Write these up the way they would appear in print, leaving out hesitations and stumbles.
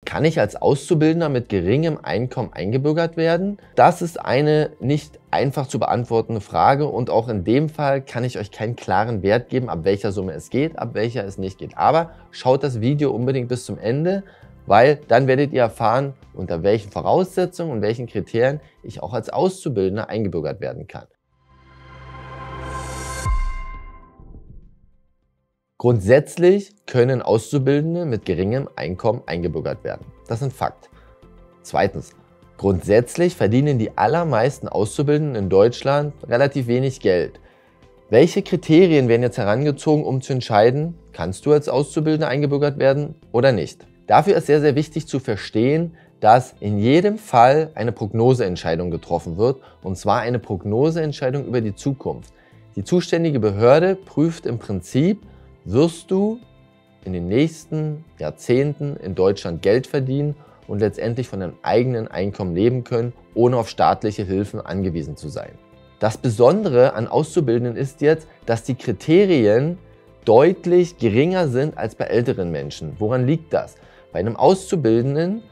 Kann ich als Auszubildender mit geringem Einkommen eingebürgert werden? Das ist eine nicht einfach zu beantwortende Frage und auch in dem Fall kann ich euch keinen klaren Wert geben, ab welcher Summe es geht, ab welcher es nicht geht. Aber schaut das Video unbedingt bis zum Ende, weil dann werdet ihr erfahren, unter welchen Voraussetzungen und welchen Kriterien ich auch als Auszubildender eingebürgert werden kann. Grundsätzlich können Auszubildende mit geringem Einkommen eingebürgert werden. Das ist ein Fakt. Zweitens, grundsätzlich verdienen die allermeisten Auszubildenden in Deutschland relativ wenig Geld. Welche Kriterien werden jetzt herangezogen, um zu entscheiden, kannst du als Auszubildender eingebürgert werden oder nicht? Dafür ist sehr, sehr wichtig zu verstehen, dass in jedem Fall eine Prognoseentscheidung getroffen wird, und zwar eine Prognoseentscheidung über die Zukunft. Die zuständige Behörde prüft im Prinzip, wirst du in den nächsten Jahrzehnten in Deutschland Geld verdienen und letztendlich von deinem eigenen Einkommen leben können, ohne auf staatliche Hilfen angewiesen zu sein. Das Besondere an Auszubildenden ist jetzt, dass die Kriterien deutlich geringer sind als bei älteren Menschen. Woran liegt das? Bei einem Auszubildenden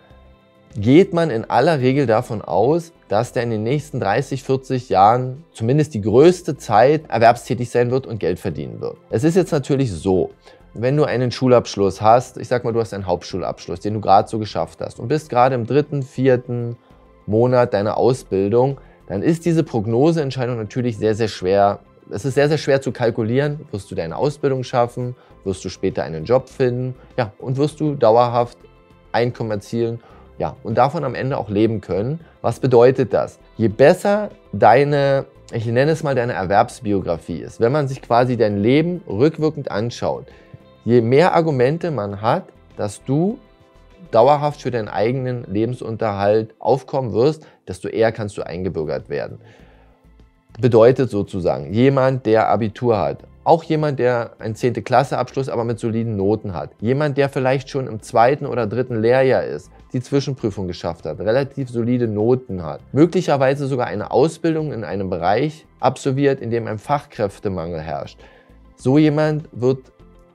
geht man in aller Regel davon aus, dass der in den nächsten 30, 40 Jahren zumindest die größte Zeit erwerbstätig sein wird und Geld verdienen wird. Es ist jetzt natürlich so, wenn du einen Schulabschluss hast, ich sag mal, du hast einen Hauptschulabschluss, den du gerade so geschafft hast und bist gerade im 3., 4. Monat deiner Ausbildung, dann ist diese Prognoseentscheidung natürlich sehr, sehr schwer. Es ist sehr, sehr schwer zu kalkulieren, wirst du deine Ausbildung schaffen, wirst du später einen Job finden, ja, und wirst du dauerhaft Einkommen erzielen, ja, und davon am Ende auch leben können. Was bedeutet das? Je besser deine, ich nenne es mal deine Erwerbsbiografie ist, wenn man sich quasi dein Leben rückwirkend anschaut, je mehr Argumente man hat, dass du dauerhaft für deinen eigenen Lebensunterhalt aufkommen wirst, desto eher kannst du eingebürgert werden. Bedeutet sozusagen, jemand, der Abitur hat, auch jemand, der einen 10. Klasse Abschluss, aber mit soliden Noten hat, jemand, der vielleicht schon im 2. oder 3. Lehrjahr ist, die Zwischenprüfung geschafft hat, relativ solide Noten hat, möglicherweise sogar eine Ausbildung in einem Bereich absolviert, in dem ein Fachkräftemangel herrscht. So jemand wird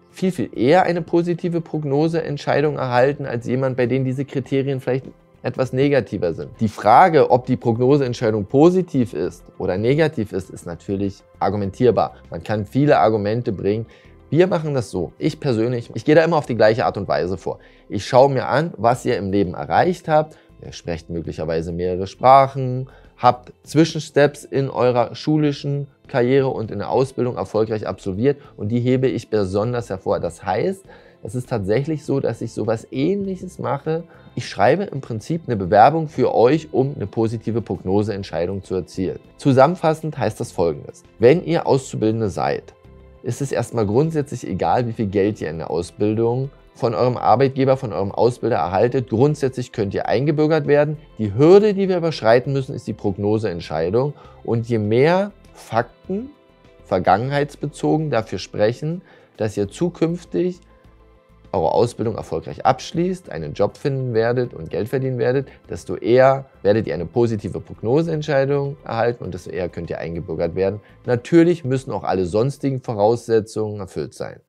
viel, viel eher eine positive Prognoseentscheidung erhalten, als jemand, bei dem diese Kriterien vielleicht etwas negativer sind. Die Frage, ob die Prognoseentscheidung positiv ist oder negativ ist, ist natürlich argumentierbar. Man kann viele Argumente bringen. Wir machen das so. Ich persönlich, ich gehe da immer auf die gleiche Art und Weise vor. Ich schaue mir an, was ihr im Leben erreicht habt. Ihr sprecht möglicherweise mehrere Sprachen, habt Zwischensteps in eurer schulischen Karriere und in der Ausbildung erfolgreich absolviert und die hebe ich besonders hervor. Das heißt, es ist tatsächlich so, dass ich sowas Ähnliches mache. Ich schreibe im Prinzip eine Bewerbung für euch, um eine positive Prognoseentscheidung zu erzielen. Zusammenfassend heißt das Folgendes: Wenn ihr Auszubildende seid, ist es erstmal grundsätzlich egal, wie viel Geld ihr in der Ausbildung von eurem Arbeitgeber, von eurem Ausbilder erhaltet. Grundsätzlich könnt ihr eingebürgert werden. Die Hürde, die wir überschreiten müssen, ist die Prognoseentscheidung. Und je mehr Fakten, vergangenheitsbezogen, dafür sprechen, dass ihr zukünftig eure Ausbildung erfolgreich abschließt, einen Job finden werdet und Geld verdienen werdet, desto eher werdet ihr eine positive Prognoseentscheidung erhalten und desto eher könnt ihr eingebürgert werden. Natürlich müssen auch alle sonstigen Voraussetzungen erfüllt sein.